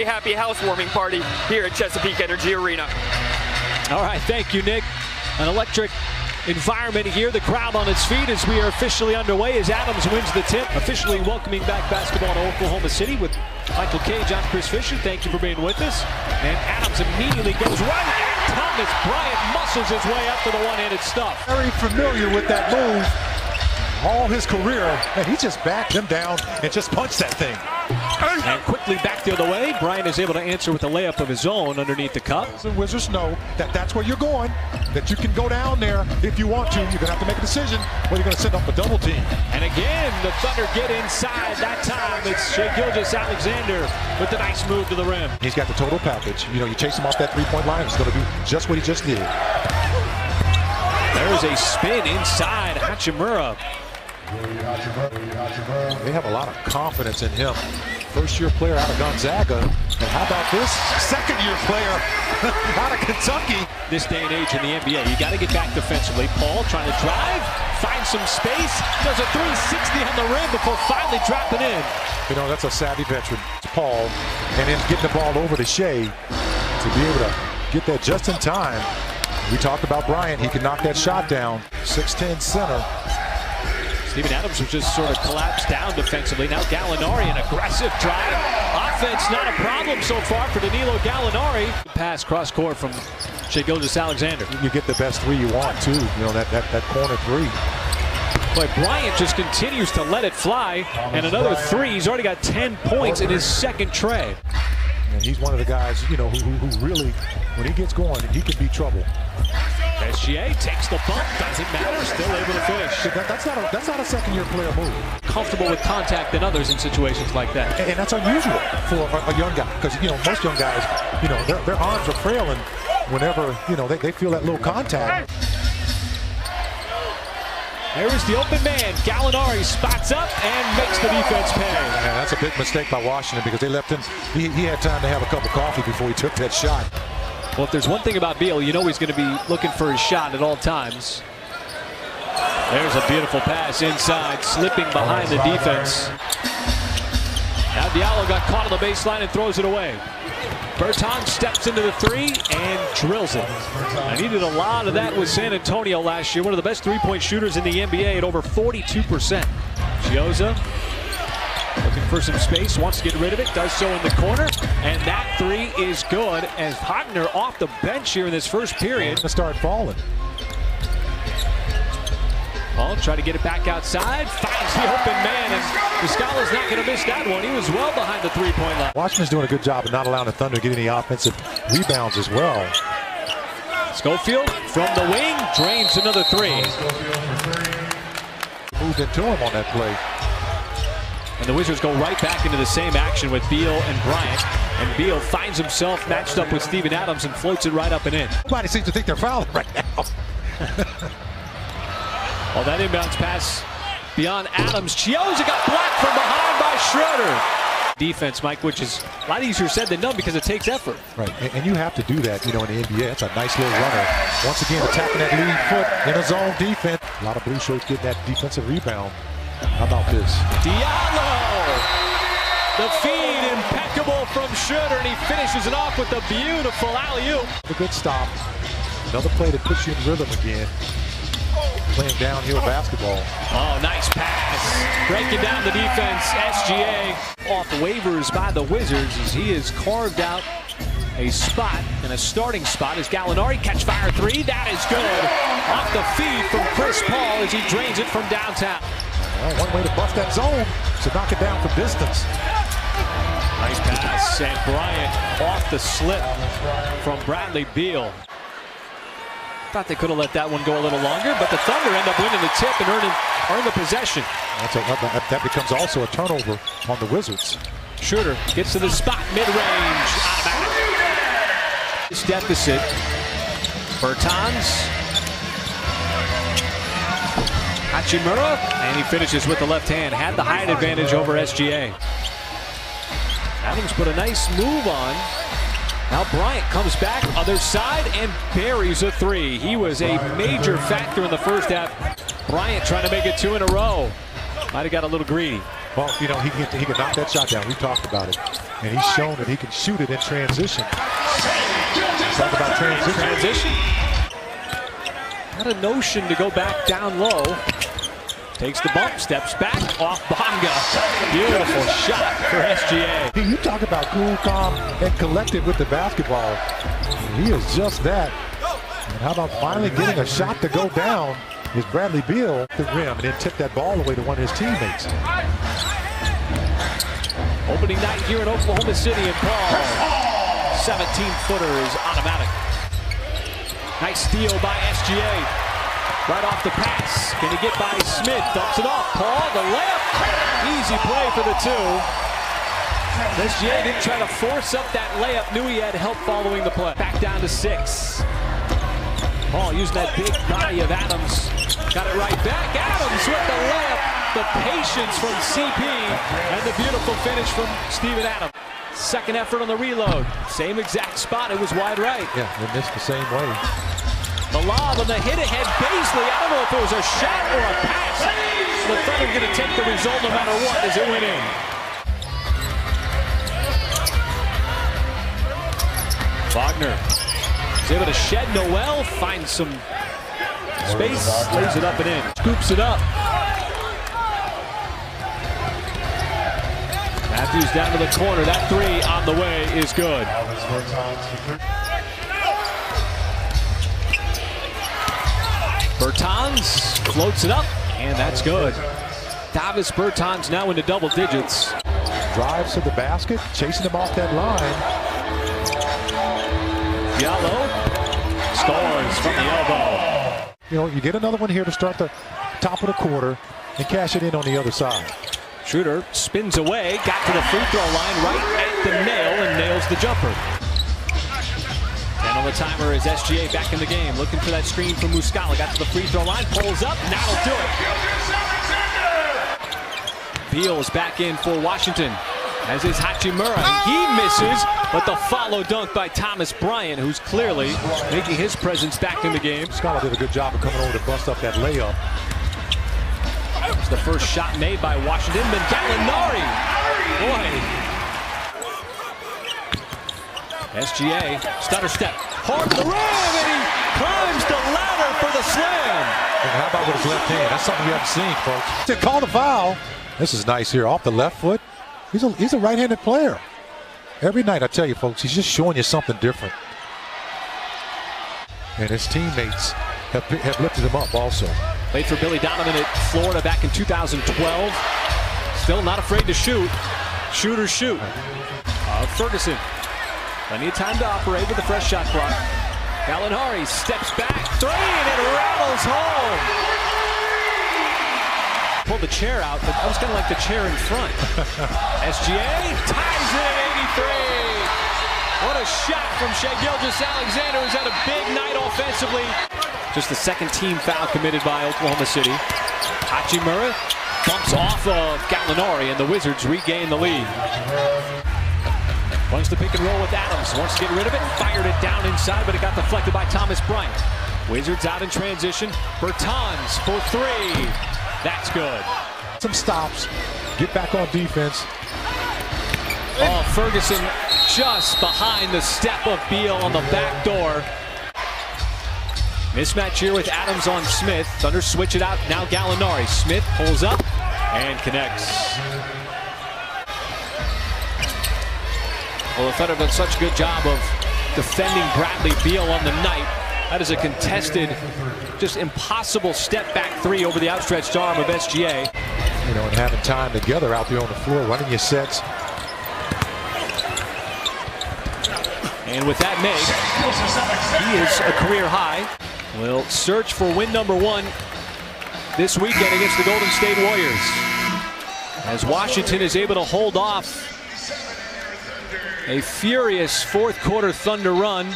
very happy housewarming party here at Chesapeake Energy Arena. All right, thank you, Nick. An electric environment here. The crowd on its feet as we are officially underway as Adams wins the tip. Officially welcoming back basketball to Oklahoma City with Michael Cage. I'm Chris Fisher. Thank you for being with us. And Adams immediately goes right at Thomas. Bryant muscles his way up to the one-handed stuff. Very familiar with that move all his career, and he just backed him down and just punched that thing. And quickly back the other way. Bryant is able to answer with a layup of his own underneath the cup. The Wizards know that that's where you're going, that you can go down there if you want to. You're going to have to make a decision whether you're going to send up a double team. And again, the Thunder get inside. That time it's Shai Gilgeous-Alexander with a nice move to the rim. He's got the total package. You know, you chase him off that three-point line, he's going to do just what he just did. There's a spin inside Hachimura. They have a lot of confidence in him. First-year player out of Gonzaga. And how about this second-year player out of Kentucky? This day and age in the NBA, you got to get back defensively. Paul trying to drive, find some space, does a 360 on the rim before finally dropping in. You know, that's a savvy veteran. It's Paul, and then getting the ball over to Shai to be able to get that just in time. We talked about Bryant. He can knock that shot down. 6'10" center. Steven Adams was just sort of collapsed down defensively. Now Gallinari, an aggressive drive. Offense not a problem so far for Danilo Gallinari. Pass cross court from Shai Gilgeous-Alexander. You get the best three you want too. You know, that corner three. But Bryant just continues to let it fly. And another three. He's already got 10 points in his second tray. And he's one of the guys, you know, who really, when he gets going, he can be trouble. SGA takes the bump, doesn't matter, still able to finish. That's not a second-year player move. Comfortable with contact than others in situations like that. And that's unusual for a young guy, because, you know, most young guys, you know, their arms are frailing whenever, you know, they feel that little contact. There's the open man. Gallinari spots up and makes the defense pay. Yeah, that's a big mistake by Washington because they left him. He had time to have a cup of coffee before he took that shot. Well, if there's one thing about Beal, you know he's going to be looking for his shot at all times. There's a beautiful pass inside, slipping behind the defense. Now Diallo got caught on the baseline and throws it away. Bertans steps into the three and drills it. I needed a lot of that with San Antonio last year. One of the best three-point shooters in the NBA at over 42%. Chiozza looking for some space, wants to get rid of it, does so in the corner, and that three is good as Hotner off the bench here in this first period. To start falling. Paul try to get it back outside, finds the open man, and Muscala's not going to miss that one. He was well behind the three-point line. Washington's doing a good job of not allowing the Thunder to get any offensive rebounds as well. Schofield from the wing drains another three. Moved into him on that play. And the Wizards go right back into the same action with Beal and Bryant. And Beal finds himself matched up with Steven Adams and floats it right up and in. Nobody seems to think they're fouling right now. Well, that inbounds pass beyond Adams. Chiozza got blocked from behind by Schroeder. Defense, Mike, which is a lot easier said than done because it takes effort. Right, and you have to do that, you know, in the NBA. It's a nice little runner. Once again, attacking that lead foot in a zone defense. A lot of blue shirts getting that defensive rebound. How about this? Diallo! The feed impeccable from Schroeder, and he finishes it off with a beautiful alley-oop. A good stop. Another play that puts you in rhythm again. Playing downhill basketball. Oh, nice pass. Breaking down the defense. SGA off waivers by the Wizards as he has carved out a spot and a starting spot as Gallinari catch fire three. That is good. Off the feed from Chris Paul as he drains it from downtown. Well, one way to bust that zone is to knock it down from distance. Nice pass, and Bryant off the slip from Bradley Beal. Thought they could have let that one go a little longer, but the Thunder end up winning the tip and earn the possession. That becomes also a turnover on the Wizards. Schroeder gets to the spot, mid-range, out of bounds. This deficit, Bertans. Hachimura, and he finishes with the left hand. Had the height advantage over SGA. Adams put a nice move on. Now Bryant comes back, other side, and buries a three. He was a major factor in the first half. Bryant trying to make it two in a row. Might have got a little greedy. Well, you know, he can knock that shot down. We talked about it. And he's shown that he can shoot it in transition. Talk about transition. Had a notion to go back down low. Takes the bump, steps back, off Bonga. Beautiful shot for SGA. You talk about cool, calm, and collected with the basketball. He is just that. And how about finally getting a shot to go down is Bradley Beal at the rim and then tip that ball away to one of his teammates. Opening night here in Oklahoma City, and Paul, 17-footer is automatic. Nice steal by SGA. Right off the pass. Can he get by Smith? Dumps it off. Paul, the layup. Easy play for the two. SGA didn't try to force up that layup. Knew he had help following the play. Back down to 6. Paul using that big body of Adams. Got it right back. Adams with the layup. The patience from CP and the beautiful finish from Steven Adams. Second effort on the reload. Same exact spot. It was wide right. Yeah, they missed the same way. The lob on the hit ahead, Baisley. I don't know if it was a shot or a pass. The Thunder going to take the result no matter what as it went in. Wagner is able to shed Noel, finds some space, lays it up and in. Scoops it up. Matthews down to the corner. That three on the way is good. Bertans floats it up, and that's good. Davis Bertans now into double digits. Drives to the basket, chasing him off that line. Diallo scores from the elbow. You know, you get another one here to start the top of the quarter and cash it in on the other side. Schroeder spins away, got to the free throw line right at the nail and nails the jumper. And on the timer is SGA back in the game, looking for that screen from Muscala. Got to the free throw line, pulls up, and that'll do it. Beal is back in for Washington, as is Hachimura. He misses, but the follow dunk by Thomas Bryant, who's clearly making his presence back in the game. Muscala did a good job of coming over to bust up that layup. It's the first shot made by Washington, then Gallinari. Boy. SGA, stutter step, hard to the rim, and he climbs the ladder for the slam. And how about with his left hand? That's something you haven't seen, folks. To call the foul. This is nice here, off the left foot. He's a right-handed player. Every night, I tell you, folks, he's just showing you something different. And his teammates have lifted him up also. Played for Billy Donovan at Florida back in 2012. Still not afraid to shoot. Shooters shoot. Ferguson. Plenty of time to operate with the fresh shot clock. Gallinari steps back, three, and it rattles home. Pulled the chair out, but that was kind of like the chair in front. SGA ties it at 83. What a shot from Shai Gilgeous-Alexander, who's had a big night offensively. Just the second team foul committed by Oklahoma City. Hachimura bumps off of Gallinari, and the Wizards regain the lead. Wants to pick and roll with Adams. Wants to get rid of it. Fired it down inside, but it got deflected by Thomas Bryant. Wizards out in transition. Bertans for three. That's good. Some stops. Get back on defense. Oh, Ferguson just behind the step of Beal on the back door. Mismatch here with Adams on Smith. Thunder switch it out. Now Gallinari. Smith pulls up and connects. Well, the Thunder have done such a good job of defending Bradley Beal on the night. That is a contested, just impossible step-back three over the outstretched arm of SGA. You know, and having time together out there on the floor, running your sets. And with that make, he is a career high. Will search for win number one this weekend against the Golden State Warriors, as Washington is able to hold off a furious fourth quarter Thunder run.